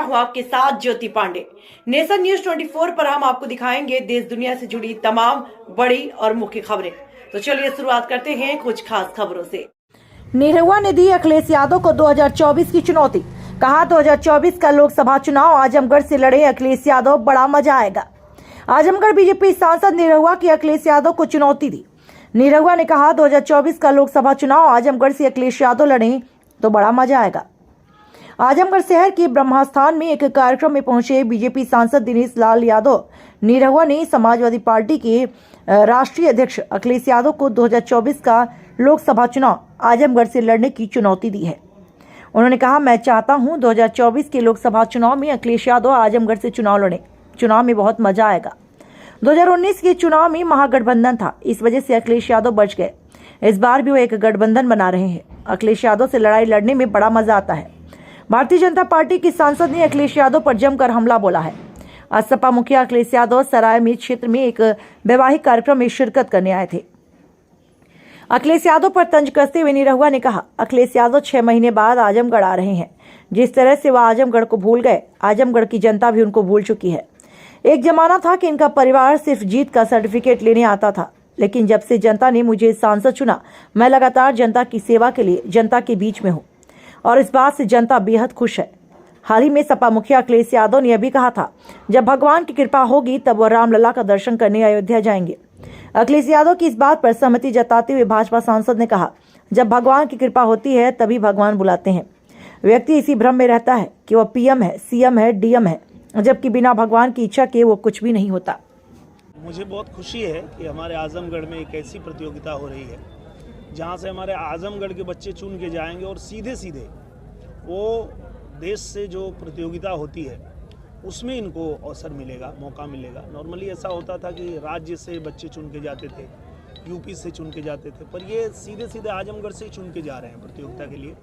हूं आपके साथ ज्योति पांडे। नेशन न्यूज 24 पर हम आपको दिखाएंगे देश दुनिया से जुड़ी तमाम बड़ी और मुख्य खबरें। तो चलिए शुरुआत करते हैं कुछ खास खबरों से। निरहुआ ने दी अखिलेश यादव को 2024 की चुनौती। कहा 2024 का लोकसभा चुनाव आजमगढ़ से लड़े अखिलेश यादव, बड़ा मजा आएगा। आजमगढ़ बीजेपी सांसद निरहुआ की अखिलेश यादव को चुनौती दी। निरहुआ ने कहा 2024 का लोकसभा चुनाव आजमगढ़ से अखिलेश यादव लड़े तो बड़ा मजा आएगा। आजमगढ़ शहर के ब्रह्मस्थान में एक कार्यक्रम में पहुंचे बीजेपी सांसद दिनेश लाल यादव निरहुआ ने समाजवादी पार्टी के राष्ट्रीय अध्यक्ष अखिलेश यादव को 2024 का लोकसभा चुनाव आजमगढ़ से लड़ने की चुनौती दी है। उन्होंने कहा, मैं चाहता हूं 2024 के लोकसभा चुनाव में अखिलेश यादव आजमगढ़ से चुनाव लड़े। चुनाव में बहुत मजा आएगा। 2019 के चुनाव में महागठबंधन था, इस वजह से अखिलेश यादव बच गए। इस बार भी वो एक गठबंधन बना रहे हैं। अखिलेश यादव से लड़ाई लड़ने में बड़ा मजा आता है। भारतीय जनता पार्टी की सांसद ने अखिलेश यादव पर जमकर हमला बोला है। आज सपा मुखिया अखिलेश यादव सराय मीर क्षेत्र में एक वैवाहिक कार्यक्रम में शिरकत करने आए थे। अखिलेश यादव पर तंज कसते हुए निरहुआ ने कहा, अखिलेश यादव 6 महीने बाद आजमगढ़ आ रहे हैं। जिस तरह से वह आजमगढ़ को भूल गए, आजमगढ़ की जनता भी उनको भूल चुकी है। एक जमाना था कि इनका परिवार सिर्फ जीत का सर्टिफिकेट लेने आता था, लेकिन जब से जनता ने मुझे सांसद चुना, मैं लगातार जनता की सेवा के लिए जनता के बीच में हूँ और इस बात से जनता बेहद खुश है। हाल ही में सपा मुखिया अखिलेश यादव ने यह भी कहा था, जब भगवान की कृपा होगी तब वह रामलला का दर्शन करने अयोध्या जाएंगे। अखिलेश यादव की इस बात पर सहमति जताते हुए भाजपा सांसद ने कहा, जब भगवान की कृपा होती है तभी भगवान बुलाते हैं। व्यक्ति इसी भ्रम में रहता है कि वह पीएम है, सीएम है, डीएम है, जबकि बिना भगवान की इच्छा के वो कुछ भी नहीं होता। मुझे बहुत खुशी है कि हमारे आजमगढ़ में एक ऐसी प्रतियोगिता हो रही है जहां से हमारे आजमगढ़ के बच्चे चुन के जाएंगे और सीधे सीधे वो देश से जो प्रतियोगिता होती है उसमें इनको अवसर मिलेगा, मौका मिलेगा। नॉर्मली ऐसा होता था कि राज्य से बच्चे चुन के जाते थे, यूपी से चुन के जाते थे, पर ये सीधे सीधे आजमगढ़ से ही चुन के जा रहे हैं प्रतियोगिता के लिए।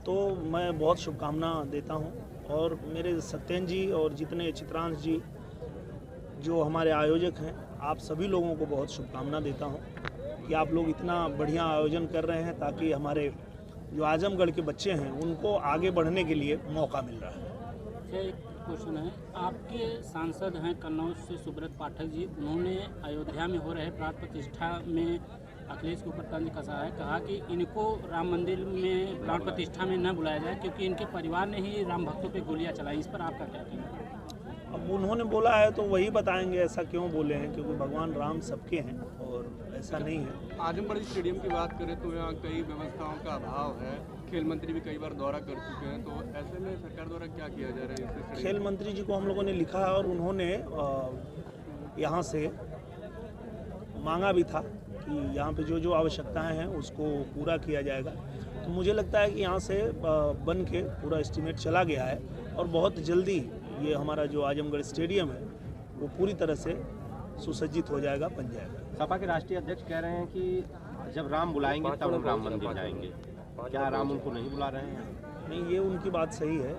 तो मैं बहुत शुभकामना देता हूँ और मेरे सत्येंद्र जी और जितने चित्रांश जी जो हमारे आयोजक हैं, आप सभी लोगों को बहुत शुभकामना देता हूँ कि आप लोग इतना बढ़िया आयोजन कर रहे हैं ताकि हमारे जो आजमगढ़ के बच्चे हैं उनको आगे बढ़ने के लिए मौका मिल रहा है। एक क्वेश्चन है, आपके सांसद हैं कन्नौज से सुब्रत पाठक जी, उन्होंने अयोध्या में हो रहे प्राण प्रतिष्ठा में अखिलेश के ऊपर तंज कसा है। कहा कि इनको राम मंदिर में प्राण प्रतिष्ठा में न बुलाया जाए क्योंकि इनके परिवार ने ही राम भक्तों पे गोलियां चलाई। इस पर आपका क्या कहना है? अब उन्होंने बोला है तो वही बताएंगे ऐसा क्यों बोले हैं, क्योंकि भगवान राम सबके हैं और ऐसा नहीं है। आजमगढ़ स्टेडियम की बात करें तो यहाँ कई व्यवस्थाओं का अभाव है। खेल मंत्री भी कई बार दौरा कर चुके हैं, तो ऐसे में सरकार द्वारा क्या किया जा रहा है? खेल मंत्री जी को हम लोगों ने लिखा है और उन्होंने यहाँ से मांगा भी था कि यहाँ पे जो जो आवश्यकताएं हैं उसको पूरा किया जाएगा। तो मुझे लगता है कि यहाँ से बन के पूरा एस्टीमेट चला गया है और बहुत जल्दी ये हमारा जो आजमगढ़ स्टेडियम है वो पूरी तरह से सुसज्जित हो जाएगा, बन जाएगा। सपा के राष्ट्रीय अध्यक्ष कह रहे हैं कि जब राम बुलाएंगे तब हम राम मंदिर जाएंगे। क्या राम उनको नहीं बुला रहे हैं? नहीं, ये उनकी बात सही है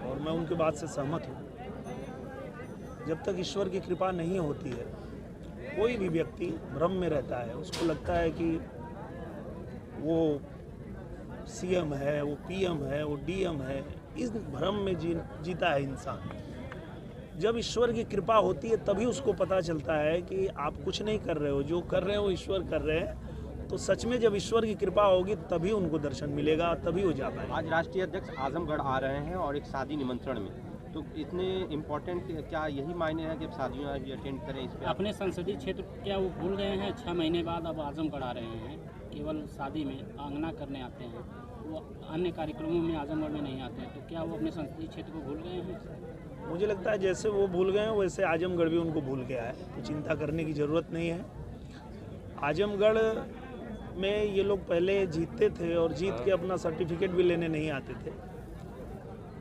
और मैं उनकी बात से सहमत हूँ। जब तक ईश्वर की कृपा नहीं होती है, कोई भी व्यक्ति भ्रम में रहता है। उसको लगता है कि वो सीएम है, वो पीएम है, वो डीएम है। इस भ्रम में जीता है इंसान। जब ईश्वर की कृपा होती है तभी उसको पता चलता है कि आप कुछ नहीं कर रहे हो, जो कर रहे हो ईश्वर कर रहे हैं। तो सच में जब ईश्वर की कृपा होगी तभी उनको दर्शन मिलेगा, तभी वो जा पाएगा। आज राष्ट्रीय अध्यक्ष आजमगढ़ आ रहे हैं और एक शादी निमंत्रण में, तो इतने इम्पोर्टेंट क्या यही मायने हैं कि अब शादियों भी अटेंड करें? इस पर अपने संसदीय क्षेत्र क्या वो भूल गए हैं? 6 महीने बाद अब आजमगढ़ आ रहे हैं, केवल शादी में आंगना करने आते हैं, वो अन्य कार्यक्रमों में आजमगढ़ में नहीं आते हैं। तो क्या वो अपने संसदीय क्षेत्र को भूल गए हैं? मुझे लगता है जैसे वो भूल गए हैं वैसे आजमगढ़ भी उनको भूल गया है। तो चिंता करने की ज़रूरत नहीं है। आजमगढ़ में ये लोग पहले जीतते थे और जीत के अपना सर्टिफिकेट भी लेने नहीं आते थे।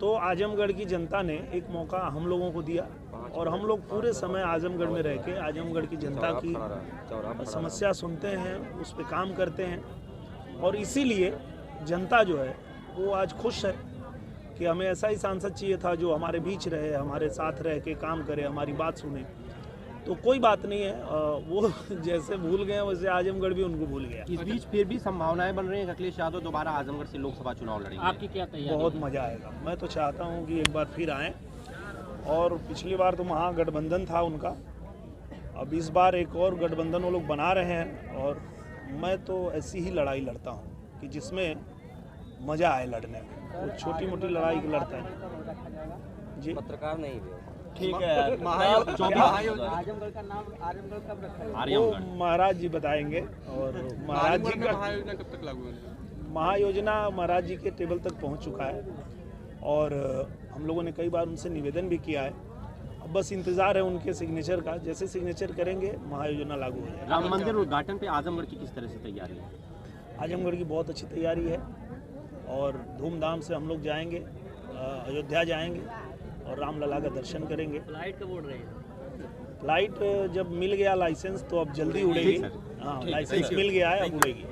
तो आजमगढ़ की जनता ने एक मौका हम लोगों को दिया और हम लोग पूरे समय आजमगढ़ में रह के आजमगढ़ की जनता की समस्या सुनते हैं, उस पर काम करते हैं और इसीलिए जनता जो है वो आज खुश है कि हमें ऐसा ही सांसद चाहिए था जो हमारे बीच रहे, हमारे साथ रह के काम करे, हमारी बात सुने। तो कोई बात नहीं है, वो जैसे भूल गए वैसे आजमगढ़ भी उनको भूल गया। इस बीच फिर भी संभावनाएं बन रही हैं कि अखिलेश यादव दोबारा आजमगढ़ से लोकसभा चुनाव लड़ेंगे। आपकी क्या तैयारी बहुत है? मज़ा आएगा। मैं तो चाहता हूँ कि एक बार फिर आएँ, और पिछली बार तो महागठबंधन था उनका, अब इस बार एक और गठबंधन वो लोग बना रहे हैं, और मैं तो ऐसी ही लड़ाई लड़ता हूँ कि जिसमें मज़ा आए लड़ने में। वो छोटी मोटी लड़ाई लड़ता है जी। पत्रकार नहीं भी ठीक है। आजमगढ़ का नाम आजमगढ़ कब रखा है? वो महाराज जी बताएंगे, और महाराज जी का महायोजना कब तक लागू होगी? महायोजना महाराज जी के टेबल तक पहुंच चुका है, और हम लोगों ने कई बार उनसे निवेदन भी किया है। अब बस इंतज़ार है उनके सिग्नेचर का, जैसे सिग्नेचर करेंगे महायोजना लागू हो जाएगा। राम मंदिर उद्घाटन पे आजमगढ़ की किस तरह से तैयारी है? आजमगढ़ की बहुत अच्छी तैयारी है, और धूमधाम से हम लोग जाएंगे, अयोध्या जाएंगे और रामलला का दर्शन करेंगे। फ्लाइट कब उड़ रही है? फ्लाइट जब मिल गया लाइसेंस तो अब जल्दी उड़ेगी। हाँ, लाइसेंस मिल गया है, अब उड़ेगी।